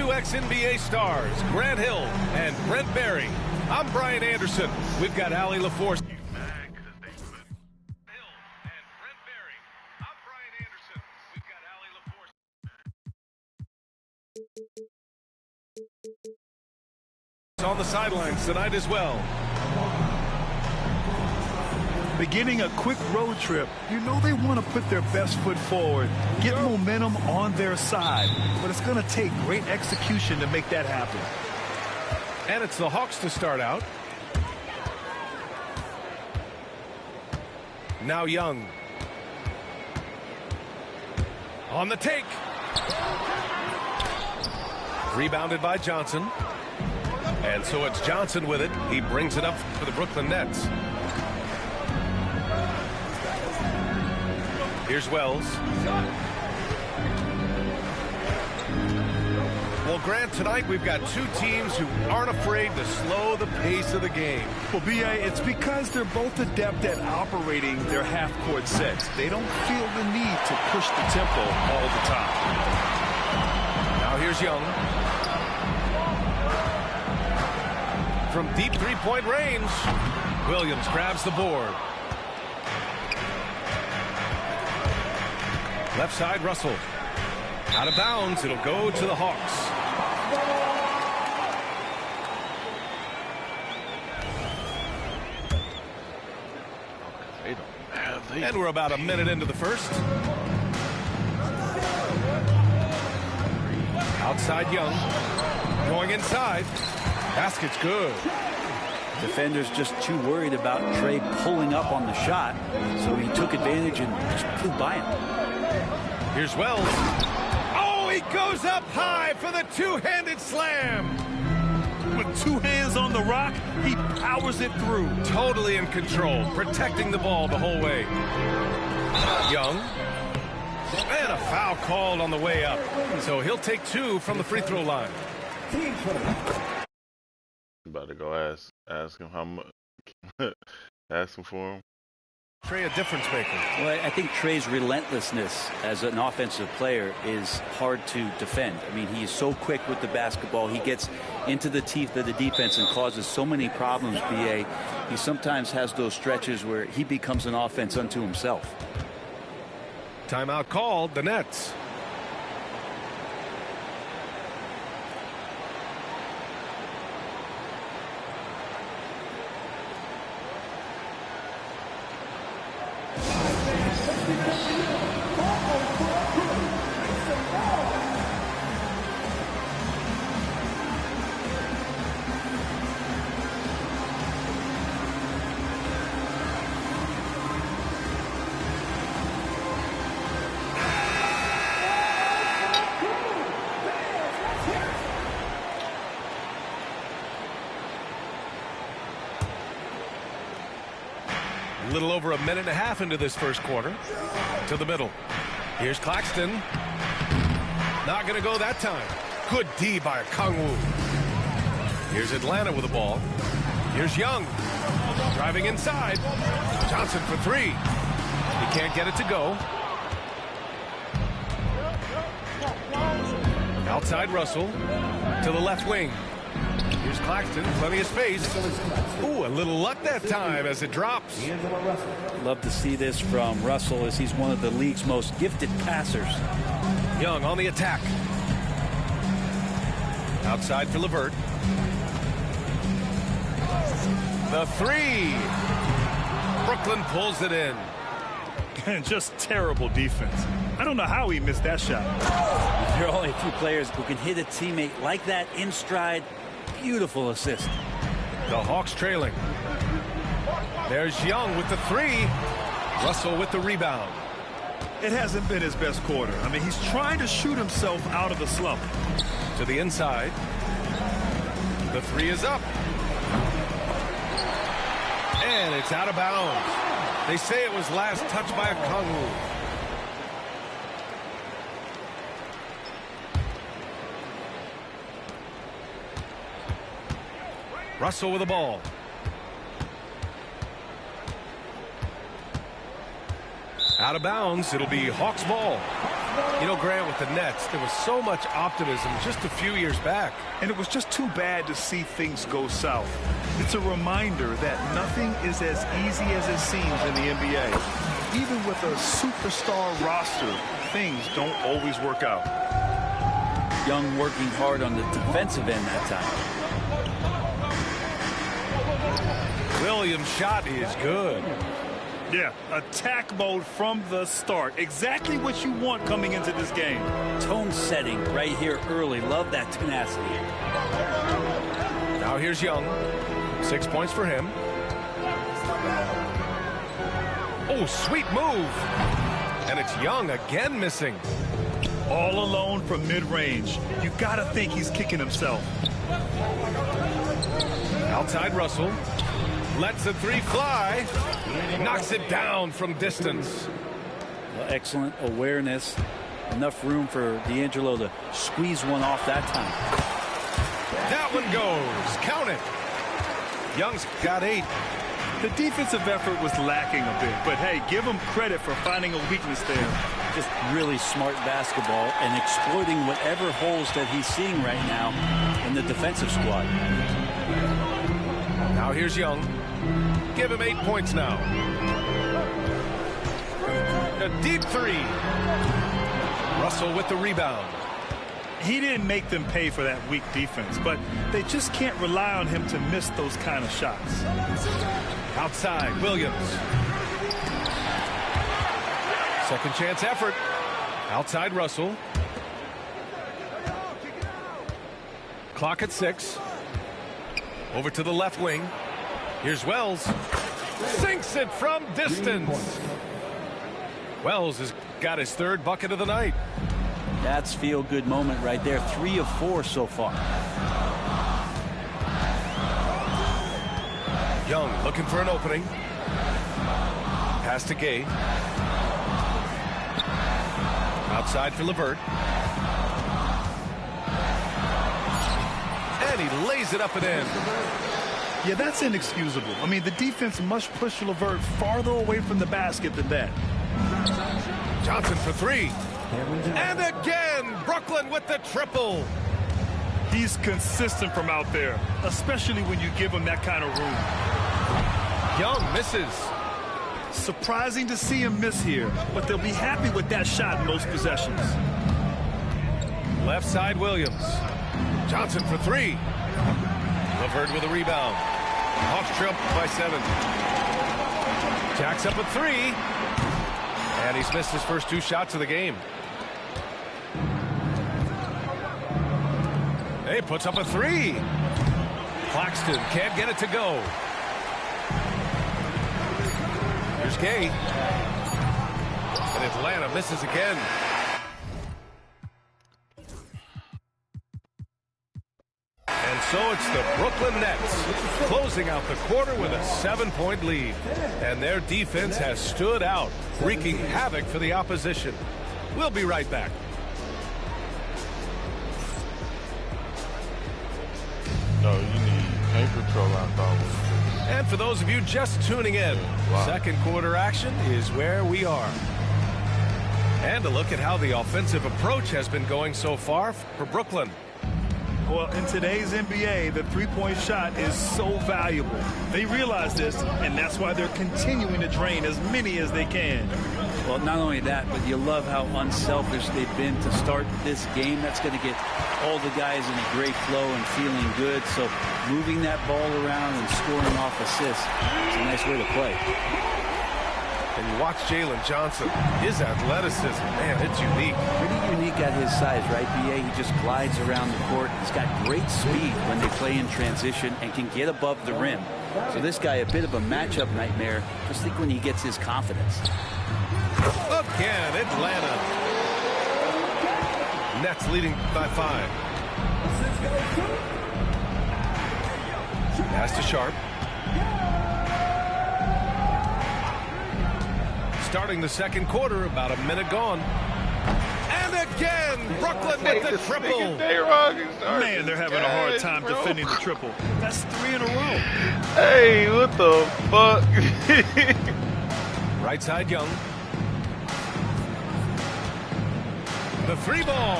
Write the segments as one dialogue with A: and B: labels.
A: two ex-NBA stars, Grant Hill and Brent Barry. I'm Brian Anderson. We've got Allie LaForce. On the sidelines tonight as well.
B: Beginning a quick road trip, you know they want to put their best foot forward, get momentum on their side, but it's going to take great execution to make that happen.
A: And it's the Hawks to start out. Now Young. On the take. Rebounded by Johnson. And so it's Johnson with it. He brings it up for the Brooklyn Nets. Here's Wells. Well, Grant, tonight we've got two teams who aren't afraid to slow the pace of the game.
B: Well, B.A., it's because they're both adept at operating their half-court sets. They don't feel the need to push the tempo all the time.
A: Now here's Young. From deep three-point range, Williams grabs the board. Left side, Russell. Out of bounds, it'll go to the Hawks. And we're about a minute into the first. Outside Young. Going inside. Basket's good.
C: Defender's just too worried about Trey pulling up on the shot, so he took advantage and just flew by him.
A: Here's Wells. Oh, he goes up high for the two-handed slam.
B: With two hands on the rock, he powers it through.
A: Totally in control, protecting the ball the whole way. Young. And a foul called on the way up. So he'll take two from the free throw line.
D: About to go ask him how much. Ask him for him.
A: Trey, a difference maker.
C: Well, I think Trey's relentlessness as an offensive player is hard to defend. I mean, he is so quick with the basketball. He gets into the teeth of the defense and causes so many problems, B.A. He sometimes has those stretches where he becomes an offense unto himself.
A: Timeout called, the Nets. A little over a minute and a half into this first quarter. To the middle. Here's Claxton. Not going to go that time. Good D by Kongwu. Here's Atlanta with the ball. Here's Young. Driving inside. Johnson for three. He can't get it to go. Outside Russell. To the left wing. Here's Claxton, plenty of space. Ooh, a little luck that time as it drops.
C: Love to see this from Russell as he's one of the league's most gifted passers.
A: Young on the attack. Outside for LeVert. The three. Brooklyn pulls it in.
B: And just terrible defense. I don't know how he missed that shot.
C: There are only a few players who can hit a teammate like that in stride. Beautiful assist.
A: The Hawks trailing. There's Young with the three. Russell with the rebound.
B: It hasn't been his best quarter. I mean, he's trying to shoot himself out of the slump.
A: To the inside. The three is up. And it's out of bounds. They say it was last touched by a Kongwu. Russell with the ball. Out of bounds. It'll be Hawks ball. You know, Grant, with the Nets, there was so much optimism just a few years back.
B: And it was just too bad to see things go south. It's a reminder that nothing is as easy as it seems in the NBA. Even with a superstar roster, things don't always work out.
C: Young working hard on the defensive end that time.
A: Williams' shot is good.
B: Yeah, attack mode from the start. Exactly what you want coming into this game.
C: Tone setting right here early. Love that tenacity.
A: Now here's Young. 6 points for him. Oh, sweet move. And it's Young again missing.
B: All alone from mid-range. You got to think he's kicking himself.
A: Outside Russell. Lets the three fly. Knocks it down from distance.
C: Well, excellent awareness. Enough room for D'Angelo to squeeze one off that time.
A: That one goes. Count it. Young's got 8.
B: The defensive effort was lacking a bit, but hey, give him credit for finding a weakness there.
C: Just really smart basketball and exploiting whatever holes that he's seeing right now in the defensive squad.
A: Now here's Young. Give him 8 points now. A deep three. Russell with the rebound.
B: He didn't make them pay for that weak defense, but they just can't rely on him to miss those kind of shots.
A: Outside, Williams. Second chance effort. Outside Russell. Clock at 6. Over to the left wing. Here's Wells. Sinks it from distance. Wells has got his 3rd bucket of the night.
C: That's feel-good moment right there. 3 of 4 so far.
A: Young looking for an opening. Pass to Gay. Outside for LeVert. And he lays it up and in.
B: Yeah, that's inexcusable. I mean, the defense must push LeVert farther away from the basket than that.
A: Johnson for 3. And again, Brooklyn with the triple.
B: He's consistent from out there, especially when you give him that kind of room.
A: Young misses.
B: Surprising to see him miss here, but they'll be happy with that shot in most possessions.
A: Left side, Williams. Johnson for 3. LeVert with a rebound. Hawks trail by 7. Jacks up at 3. And he's missed his first 2 shots of the game. Hey, puts up a 3. Claxton can't get it to go. Here's Gay. And Atlanta misses again. And so it's the Brooklyn Nets closing out the quarter with a 7-point lead. And their defense has stood out, wreaking havoc for the opposition. We'll be right back.
D: No, you need paper trail, I thought.
A: And for those of you just tuning in, second quarter action is where we are. And a look at how the offensive approach has been going so far for Brooklyn.
B: Well, in today's NBA, the three-point shot is so valuable. They realize this, and that's why they're continuing to drain as many as they can.
C: Well, not only that, but you love how unselfish they've been to start this game. That's going to get all the guys in a great flow and feeling good. So moving that ball around and scoring off assists is a nice way to play.
A: And you watch Jalen Johnson, his athleticism, man, it's unique.
C: Pretty unique at his size, right, B.A.? He just glides around the court. He's got great speed when they play in transition and can get above the rim. So this guy, a bit of a matchup nightmare. Just think when he gets his confidence.
A: Again, Atlanta. Nets leading by 5. Pass to Sharp. Starting the second quarter, about a minute gone. And again, Brooklyn with the triple.
B: Man, they're having a hard time defending the triple. That's 3 in a row.
D: Hey, what the fuck?
A: Right side, Young. The three ball.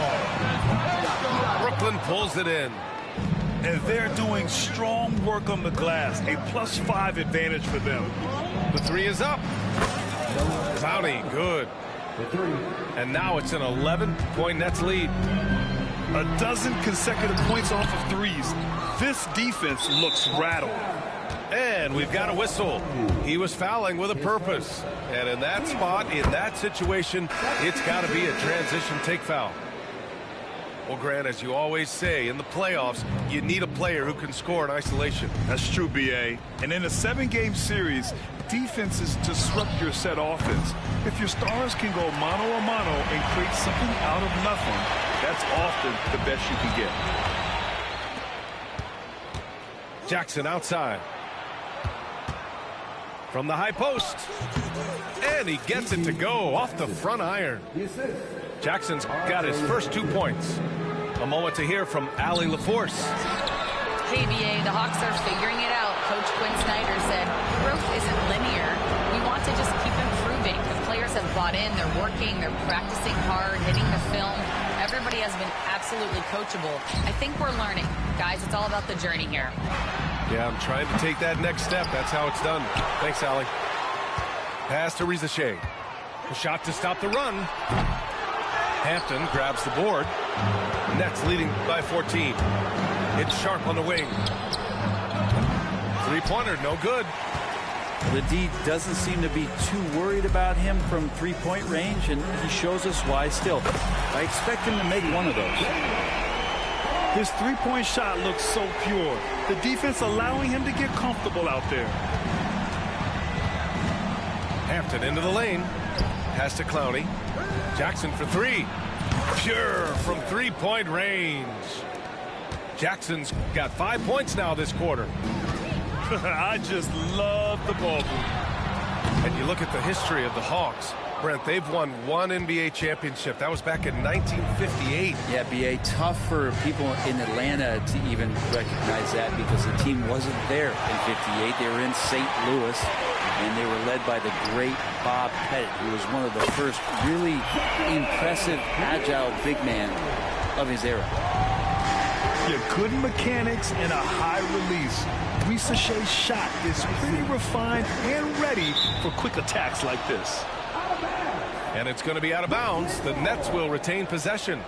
A: Brooklyn pulls it in.
B: And they're doing strong work on the glass. A +5 advantage for them.
A: The three is up. Clowney, good. And now it's an 11-point Nets lead.
B: A dozen consecutive points off of threes. This defense looks rattled.
A: And we've got a whistle. He was fouling with a purpose. And in that spot, in that situation, it's got to be a transition take foul. Well, Grant, as you always say, in the playoffs, you need a player who can score in isolation.
B: That's true, B.A. And in a 7-game series, defenses disrupt your set offense. If your stars can go mano-a-mano and create something out of nothing, that's often the best you can get.
A: Jackson outside. From the high post. And he gets it to go off the front iron. Jackson's got his first 2 points. A moment to hear from Allie LaForce.
E: Hey, BA, the Hawks are figuring it out. Coach Quinn Snyder said, growth isn't linear. We want to just keep improving. The players have bought in. They're working. They're practicing hard, hitting the film. Everybody has been absolutely coachable. I think we're learning. Guys, it's all about the journey here.
A: Yeah, I'm trying to take that next step. That's how it's done. Thanks, Allie. Pass to Riza Shea. A shot to stop the run. Hampton grabs the board. Nets leading by 14. It's Sharp on the wing. Three-pointer, no good.
C: The D doesn't seem to be too worried about him from three-point range, and he shows us why still. I expect him to make one of those.
B: His three-point shot looks so pure. The defense allowing him to get comfortable out there.
A: Hampton into the lane. Pass to Clowney. Jackson for three. Pure from three-point range. Jackson's got 5 points now this quarter.
B: I just love the ball move.
A: And you look at the history of the Hawks. Brent, they've won one NBA championship. That was back in 1958.
C: Yeah, B.A., tough for people in Atlanta to even recognize that because the team wasn't there in 58. They were in St. Louis, and they were led by the great Bob Pettit, who was one of the first really impressive, agile big man of his era.
B: Yeah, good mechanics and a high release. Riza Shea's shot is pretty refined and ready for quick attacks like this.
A: And it's going to be out of bounds. The Nets will retain possession.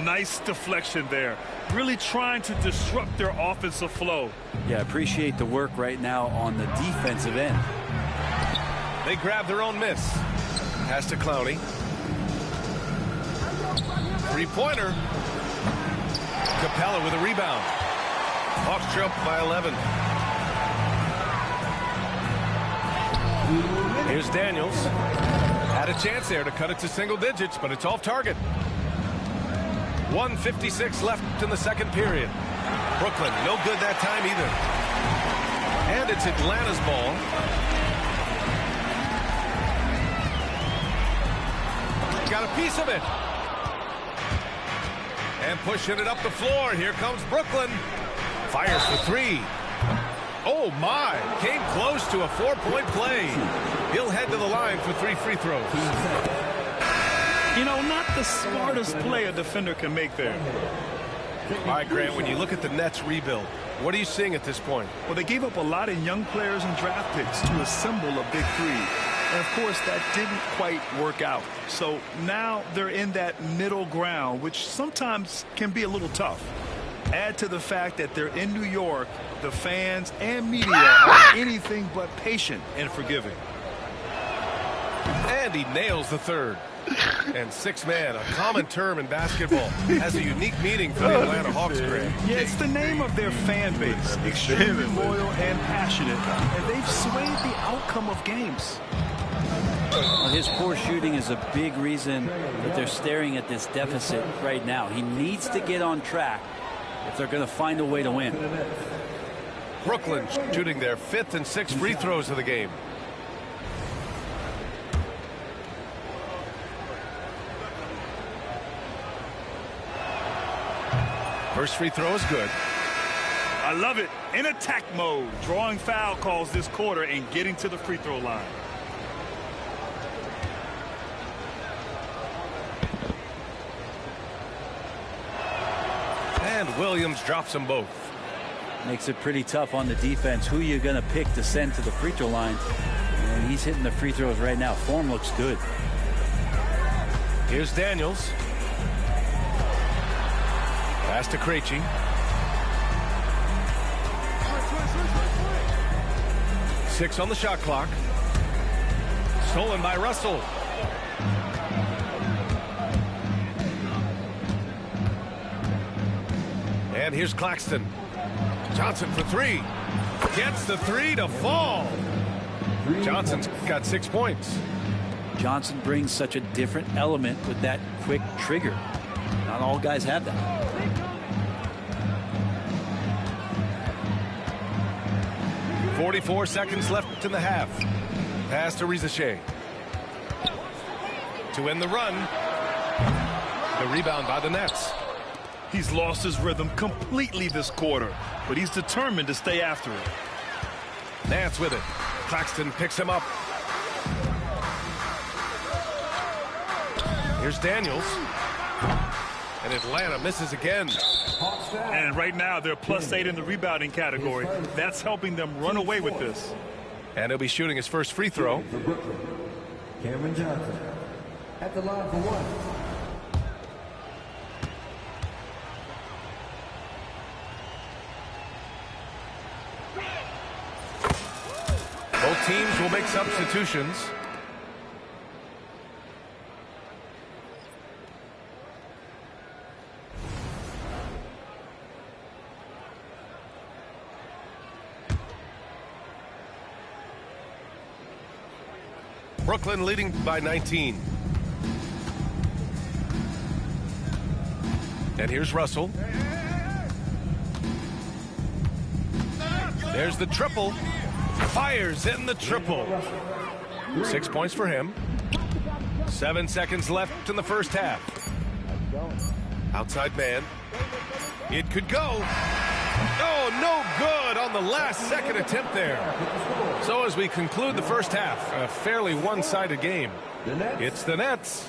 B: Nice deflection there. Really trying to disrupt their offensive flow.
C: Yeah, appreciate the work right now on the defensive end.
A: They grab their own miss. Pass to Clowney. Three-pointer. Capella with a rebound. Hawks trail by 11. Here's Daniels. Had a chance there to cut it to single digits, but it's off target. 1:56 left in the second period. Brooklyn, no good that time either. And it's Atlanta's ball. Got a piece of it. And pushing it up the floor. Here comes Brooklyn. Fires for three. Oh, my. Came close to a 4-point play. He'll head to the line for 3 free throws.
B: You know, not the smartest play a defender can make there.
A: All right, Grant, when you look at the Nets rebuild, what are you seeing at this point?
B: Well, they gave up a lot of young players and draft picks to assemble a big three. And, of course, that didn't quite work out. So now they're in that middle ground, which sometimes can be a little tough. Add to the fact that they're in New York, the fans and media are anything but patient and forgiving.
A: And he nails the third. And six-man, a common term in basketball, has a unique meaning for the Atlanta Hawks, Grant.
B: Yeah, it's the name of their fan base. Extremely loyal and passionate. And they've swayed the outcome of games.
C: Well, his poor shooting is a big reason that they're staring at this deficit right now. He needs to get on track if they're going to find a way to win.
A: Brooklyn shooting their 5th and 6th free throws of the game. First free throw is good.
B: I love it. In attack mode, drawing foul calls this quarter and getting to the free throw line.
A: And Williams drops them both.
C: Makes it pretty tough on the defense. Who you're going to pick to send to the free throw line. And he's hitting the free throws right now. Form looks good.
A: Here's Daniels. Pass to Krejci. Six on the shot clock. Stolen by Russell. And here's Claxton. Johnson for three. Gets the three to fall. Johnson's got 6 points.
C: Johnson brings such a different element with that quick trigger. Not all guys have that.
A: .44 seconds left in the half. Pass to Rizachet. To end the run. The rebound by the Nets.
B: He's lost his rhythm completely this quarter, but he's determined to stay after it.
A: Nance with it. Claxton picks him up. Here's Daniels. And Atlanta misses again.
B: And right now they're +8 in the rebounding category. That's helping them run away with this.
A: And he'll be shooting his first free throw.
F: Cameron Johnson at the line for one.
A: Both teams will make substitutions. Brooklyn leading by 19. And here's Russell. There's the triple. Fires in the triple. 6 points for him. 7 seconds left in the first half. Outside man. It could go. Oh, no good on the last second attempt there. So as we conclude the first half, a fairly one-sided game. It's the Nets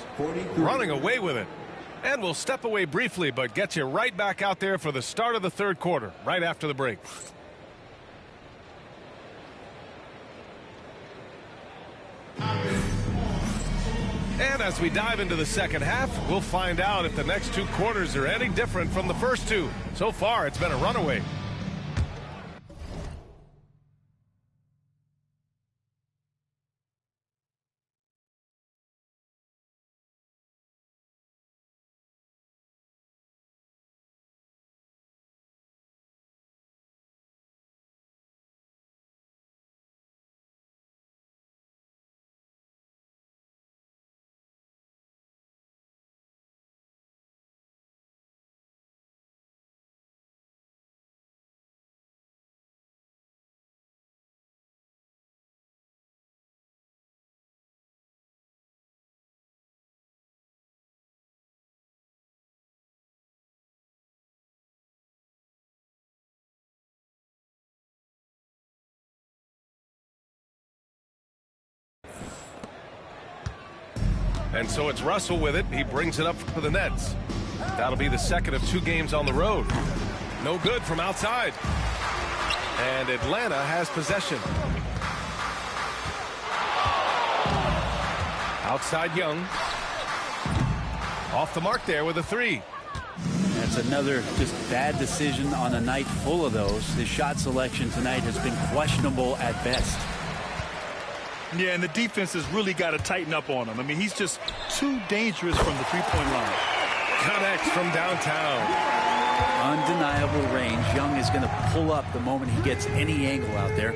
A: running away with it. And we'll step away briefly, but get you right back out there for the start of the third quarter, right after the break. And as we dive into the second half, we'll find out if the next 2 quarters are any different from the first 2. So far, it's been a runaway. And so it's Russell with it. He brings it up for the Nets. That'll be the second of 2 games on the road. No good from outside. And Atlanta has possession. Outside Young. Off the mark there with a 3.
C: That's another just bad decision on a night full of those. His shot selection tonight has been questionable at best.
B: Yeah, and the defense has really got to tighten up on him. I mean, he's just too dangerous from the three-point line.
A: Connects from downtown.
C: Undeniable range. Young is going to pull up the moment he gets any angle out there.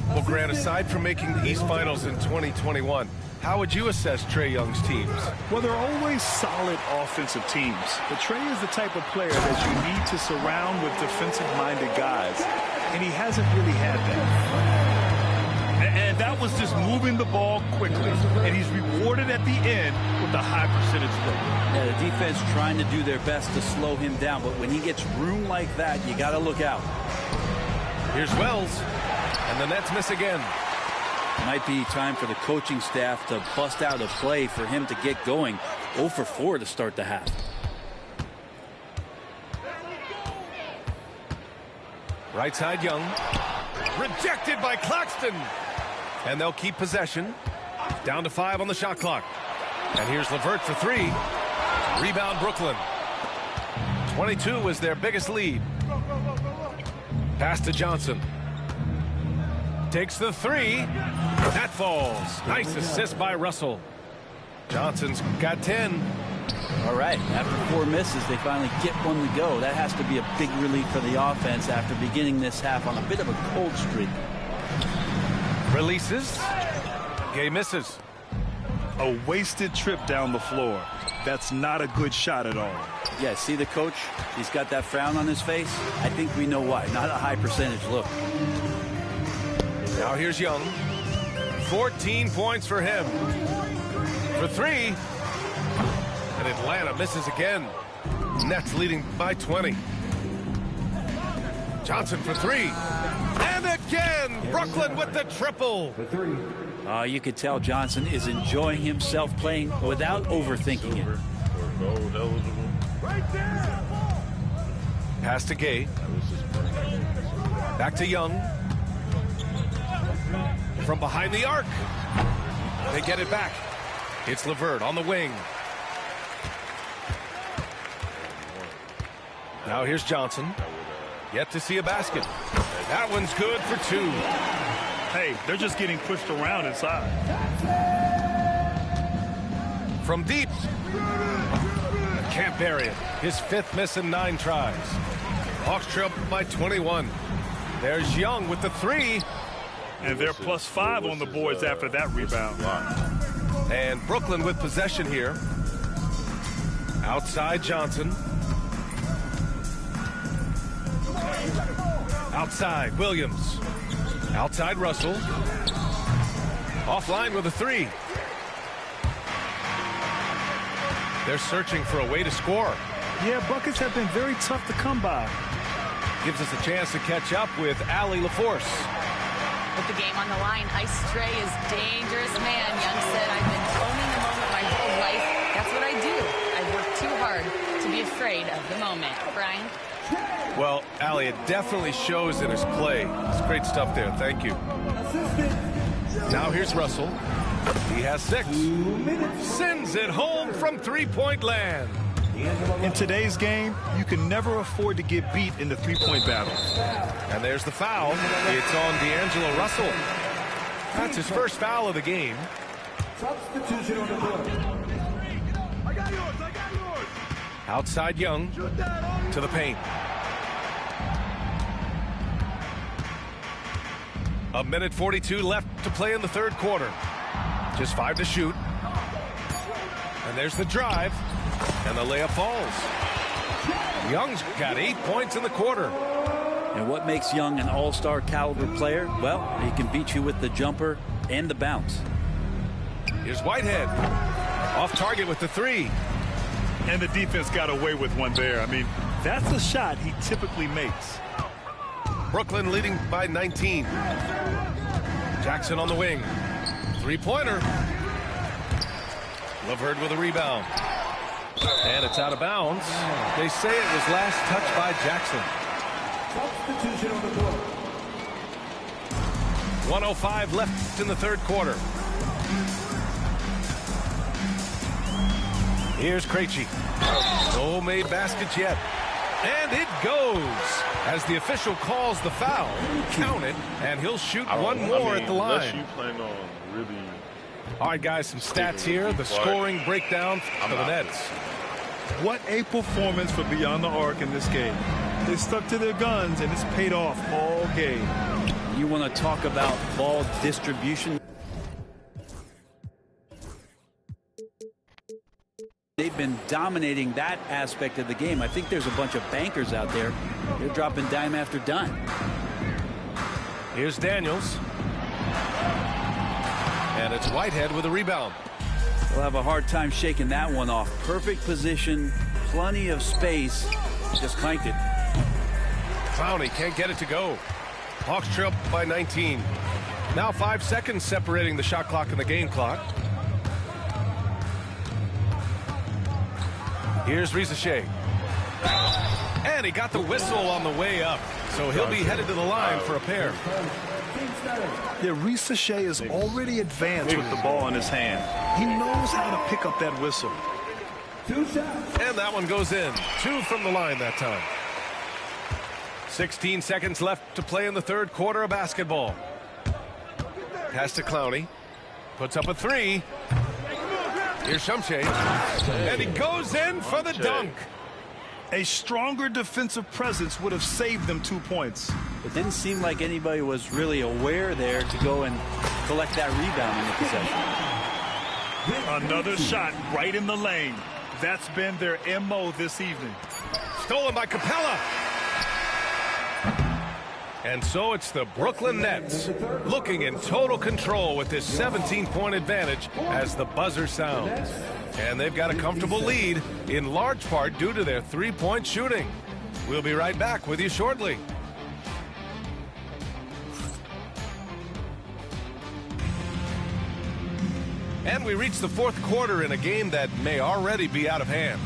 A: Well, Grant, aside from making the East Finals in 2021, how would you assess Trae Young's teams?
B: Well, they're always solid offensive teams. But Trae is the type of player that you need to surround with defensive-minded guys. And he hasn't really had that. And that was just moving the ball quickly. And he's rewarded at the end with a high percentage rate.
C: Yeah, the defense trying to do their best to slow him down. But when he gets room like that, you got to look out.
A: Here's Wells. And the Nets miss again.
C: Might be time for the coaching staff to bust out a play for him to get going. 0 for 4 to start the half.
A: Right side, Young. Rejected by Claxton. And they'll keep possession. Down to 5 on the shot clock. And here's LeVert for 3. Rebound, Brooklyn. 22 was their biggest lead. Pass to Johnson. Takes the 3. That falls. Nice assist by Russell. Johnson's got 10.
C: All right, after 4 misses, they finally get one to go. That has to be a big relief for the offense after beginning this half on a bit of a cold streak.
A: Releases. Gay misses.
B: A wasted trip down the floor. That's not a good shot at all.
C: Yeah, see the coach? He's got that frown on his face. I think we know why. Not a high percentage look.
A: Now here's Young. 14 points for him. For 3. And Atlanta misses again. Nets leading by 20. Johnson for 3. And again, Brooklyn with the triple.
F: For 3.
C: You could tell Johnson is enjoying himself playing without overthinking it.
D: Gold eligible.
B: Right there.
A: Pass to Gay. Back to Young. From behind the arc. They get it back. It's LeVert on the wing. Now here's Johnson. Yet to see a basket. That one's good for 2.
B: Hey, they're just getting pushed around inside.
A: From deep. Can't bury it. His 5th miss in 9 tries. Hawks trail by 21. There's Young with the 3.
B: And they're +5 on the boards after that rebound.
A: And Brooklyn with possession here. Outside Johnson. Outside Williams. Outside Russell. Offline with a 3. They're searching for a way to score.
B: Yeah, buckets have been very tough to come by.
A: Gives us a chance to catch up with Allie LaForce.
E: With the game on the line, Ice Stray is dangerous man. Young said, I've been owning the moment my whole life. That's what I do. I work too hard to be afraid of the moment. Brian?
A: Well, Allie, it definitely shows in his play. It's great stuff there. Thank you. Now here's Russell. He has 6. Sends it home from 3-point land.
B: In today's game, you can never afford to get beat in the 3-point battle.
A: And there's the foul. It's on D'Angelo Russell. That's his first foul of the game.
F: Substitution on the court.
B: I got yours.
A: Outside Young to the paint. A minute 42 left to play in the 3rd quarter. Just 5 to shoot. And there's the drive. And the layup falls. Young's got 8 points in the quarter.
C: And what makes Young an all-star caliber player? Well, he can beat you with the jumper and the bounce.
A: Here's Whitehead. Off target with the 3.
B: And the defense got away with one there. I mean, that's a shot he typically makes.
A: Brooklyn leading by 19. Jackson on the wing. 3-pointer. LeVert with a rebound. And it's out of bounds. They say it was last touched by Jackson.
F: Substitution on the court.
A: 1:05 left in the 3rd quarter. Here's Krejci. No made baskets yet. And it goes. As the official calls the foul, count it, and he'll shoot one more at the line.
D: Unless you plan on really...
A: All right, guys, some stats here. The scoring breakdown for the Nets.
B: What a performance for Beyond the Arc in this game. They stuck to their guns, and it's paid off all game.
C: You want to talk about ball distribution? They've been dominating that aspect of the game. I think there's a bunch of bankers out there. They're dropping dime after dime.
A: Here's Daniels. And it's Whitehead with a rebound.
C: They'll have a hard time shaking that one off. Perfect position, plenty of space. Just clanked it.
A: Clowney can't get it to go. Hawks trail by 19. Now 5 seconds separating the shot clock and the game clock. Here's Risacher. And he got the whistle on the way up. So he'll be headed to the line for a pair.
B: Yeah, Reese Shea is already advanced with the ball in his hand. He knows how to pick up that whistle.
A: And that one goes in. 2 from the line that time. 16 seconds left to play in the third quarter of basketball. Pass to Clowney. Puts up a 3. Here's Shumshay. And he goes in for the dunk.
B: A stronger defensive presence would have saved them 2 points.
C: It didn't seem like anybody was really aware there to go and collect that rebound in the possession.
B: Another shot right in the lane. That's been their MO this evening.
A: Stolen by Capella. And so it's the Brooklyn Nets looking in total control with this 17-point advantage as the buzzer sounds. And they've got a comfortable lead, in large part due to their three-point shooting. We'll be right back with you shortly. And we reach the fourth quarter in a game that may already be out of hand.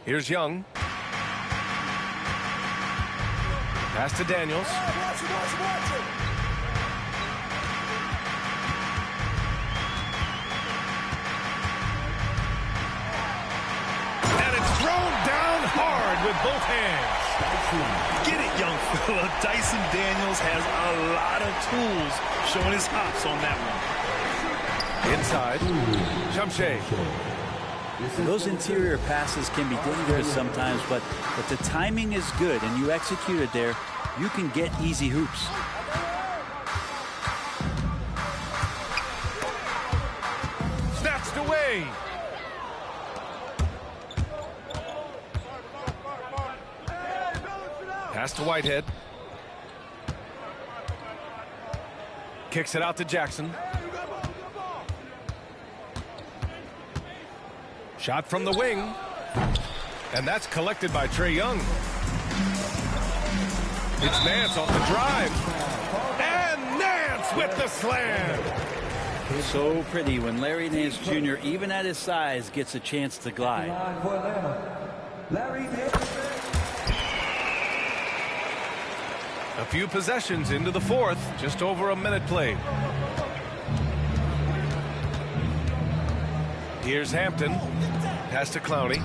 A: Here's Young. Pass to Daniels. And it's thrown down hard with both hands.
B: Get it, young fella. Dyson Daniels has a lot of tools, showing his hops on that one.
A: Inside. Shumshay.
C: Those interior passes can be dangerous sometimes, but the timing is good and you execute it there, you can get easy hoops.
A: Snatched away. Pass to Whitehead. Kicks it out to Jackson. Shot from the wing. And that's collected by Trae Young. It's Nance off the drive. And Nance with the slam.
C: So pretty when Larry Nance Jr., even at his size, gets a chance to glide.
A: A few possessions into the fourth. Just over a minute played. Here's Hampton. Pass to Clowney.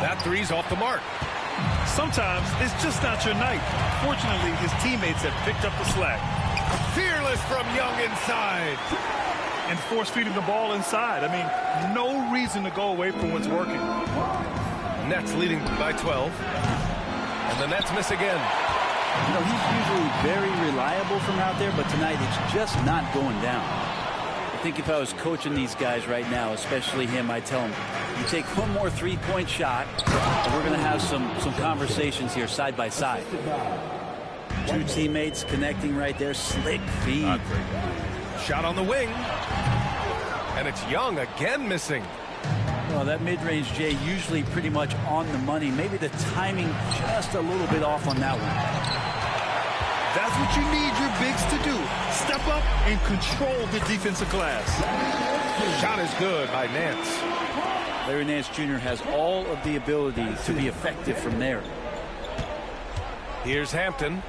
A: That three's off the mark.
B: Sometimes it's just not your night. Fortunately, his teammates have picked up the slack.
A: Fearless from Young inside.
B: And force-feeding the ball inside. I mean, no reason to go away from what's working.
A: Nets leading by 12. And the Nets miss again.
C: You know, he's usually very reliable from out there, but tonight it's just not going down. I think if I was coaching these guys right now, especially him, I'd tell him, you take one more three-point shot, and we're going to have some conversations here side by side. Two teammates connecting right there. Slick feed.
A: Shot on the wing. And it's Young again missing.
C: Well, that mid-range, Jay, usually pretty much on the money. Maybe the timing just a little bit off on that one.
B: That's what you need your bigs to do. Step up and control the defensive glass.
A: Shot is good by Nance.
C: Larry Nance Jr. has all of the ability to be effective from there.
A: Here's Hampton.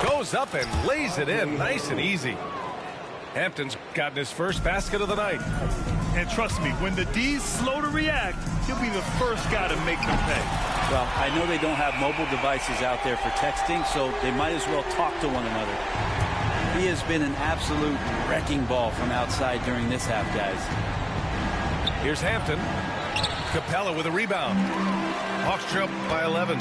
A: Goes up and lays it in nice and easy. Hampton's gotten his first basket of the night.
B: And trust me, when the D's slow to react, he'll be the first guy to make them pay.
C: Well, I know they don't have mobile devices out there for texting, so they might as well talk to one another. He has been an absolute wrecking ball from outside during this half, guys.
A: Here's Hampton. Capella with a rebound. Hawks trail by 11.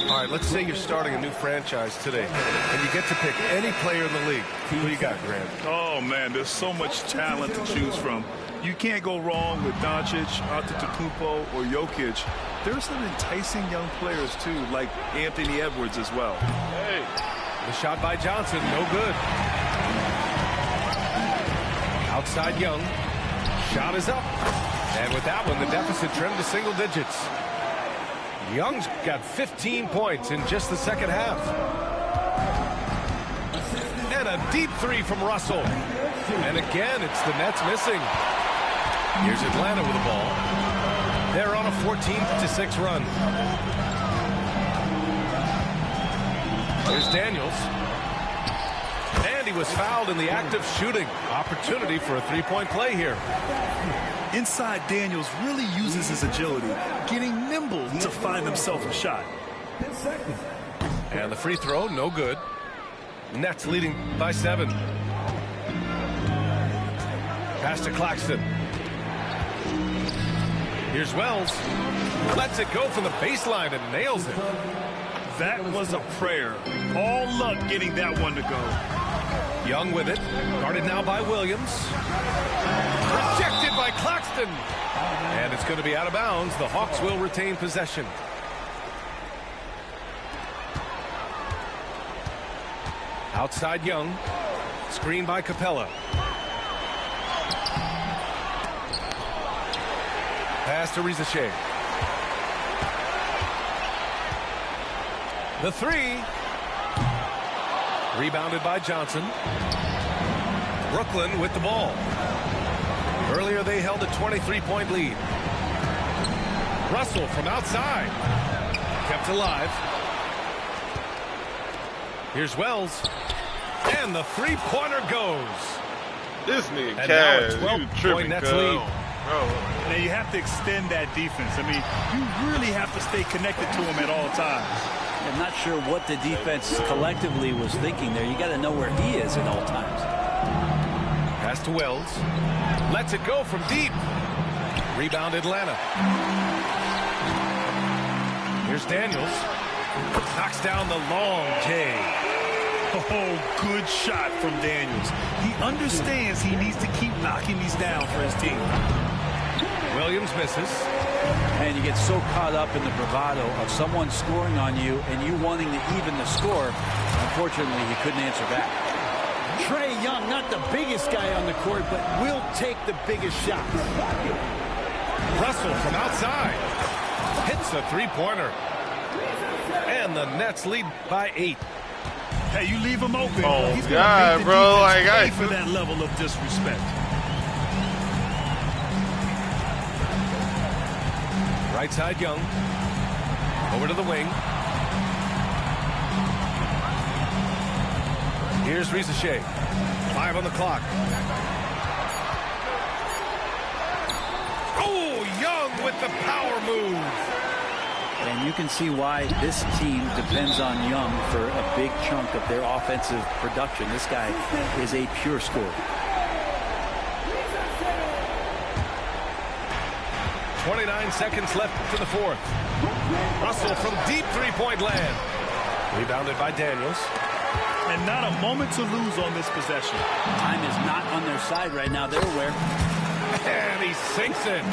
A: All right, let's say you're starting a new franchise today, and you get to pick any player in the league. Who you got, Grant?
B: Oh, man, there's so much talent to choose from. You can't go wrong with Doncic, Antetokounmpo, or Jokic. There's some enticing young players, too, like Anthony Edwards as well.
A: The shot by Johnson, no good. Outside Young. Shot is up. And with that one, the deficit trimmed to single digits. Young's got 15 points in just the second half. And a deep three from Russell. And again, it's the Nets missing. Here's Atlanta with the ball. They're on a 14-6 run. Here's Daniels. And he was fouled in the act of shooting. Opportunity for a three-point play here.
B: Inside, Daniels really uses his agility, getting nimble to find himself a shot.
F: 10 seconds.
A: And the free throw, no good. Nets leading by 7. Pass to Claxton. Here's Wells. Lets it go from the baseline and nails it.
B: That was a prayer. All luck getting that one to go.
A: Young with it. Guarded now by Williams. Rejected by Claxton. And it's going to be out of bounds. The Hawks will retain possession. Outside Young. Screen by Capella. Pass to Rizachet. The three. Rebounded by Johnson. Brooklyn with the ball. Earlier they held a 23-point lead. Russell from outside. Kept alive. Here's Wells. And the three-pointer goes.
D: This nigga
A: And now a
D: Kaz, you
A: 12-point
D: tripping,
A: Nets
D: cuz.
A: lead.
D: Bro.
B: Now you have to extend that defense. I mean, you really have to stay connected to him at all times.
C: I'm not sure what the defense collectively was thinking there. You got to know where he is at all times.
A: Pass to Wells. Lets it go from deep. Rebound Atlanta. Here's Daniels. Knocks down the long J.
B: Oh, good shot from Daniels. He understands he needs to keep knocking these down for his team.
A: Williams misses.
C: And you get so caught up in the bravado of someone scoring on you and you wanting to even the score. Unfortunately, he couldn't answer back.
G: Trae Young, not the biggest guy on the court, but will take the biggest shots.
A: Russell from outside. Hits a three-pointer. And the Nets lead by 8.
B: Hey, you leave him open.
D: Oh,
B: He's gonna
D: God,
B: make the
D: bro,
B: defense
D: like,
B: pay for that level of disrespect.
A: Right side Young. Over to the wing. Here's Rizachet. 5 on the clock. Oh, Young with the power move.
C: And you can see why this team depends on Young for a big chunk of their offensive production. This guy is a pure scorer.
A: 29 seconds left to the fourth. Russell from deep three-point land. Rebounded by Daniels.
B: And not a moment to lose on this possession.
C: Time is not on their side right now. They're aware.
A: And he sinks it.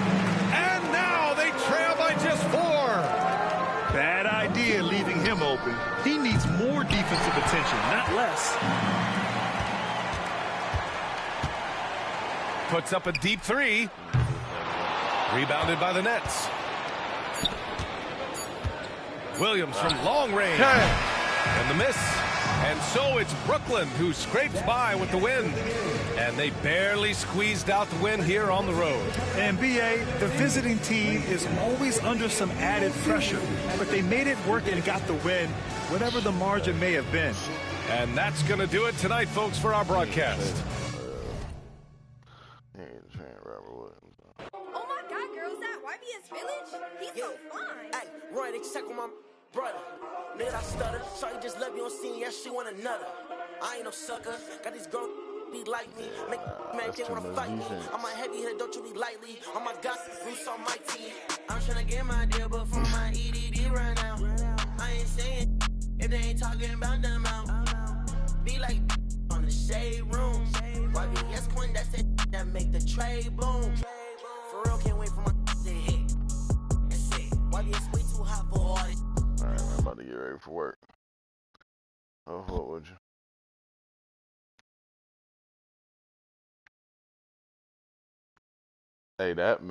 A: And now they trail by just 4.
B: Bad idea leaving him open. He needs more defensive attention, not less.
A: Puts up a deep three. Rebounded by the Nets. Williams from long range. And the miss. And so it's Brooklyn who scrapes by with the win. And they barely squeezed out the win here on the road.
B: And BA, the visiting team is always under some added pressure. But they made it work and got the win, whatever the margin may have been.
A: And that's going to do it tonight, folks, for our broadcast.
H: Oh my God, girl, is that YBS Village? He's so fine.
I: Hey, run, they check on my brother. Nigga, I stutter. Shorty just left me on scene, yeah, she want another. I ain't no sucker. Got these girls be like me. Make man, they wanna fight me. I'm a heavy hitter, don't treat me lightly. On my God, roots on my team. I'm tryna get my deal, but from my EDD right now. I ain't saying if they ain't talking about them out. Be like on the shade room. YBS Quinn, that's it that make the trade boom. For real, can't wait for my to hit. That's it. YBS way too hot for all this.
D: Alright, I'm about to get ready for work. Oh, what would you? Hey, that man.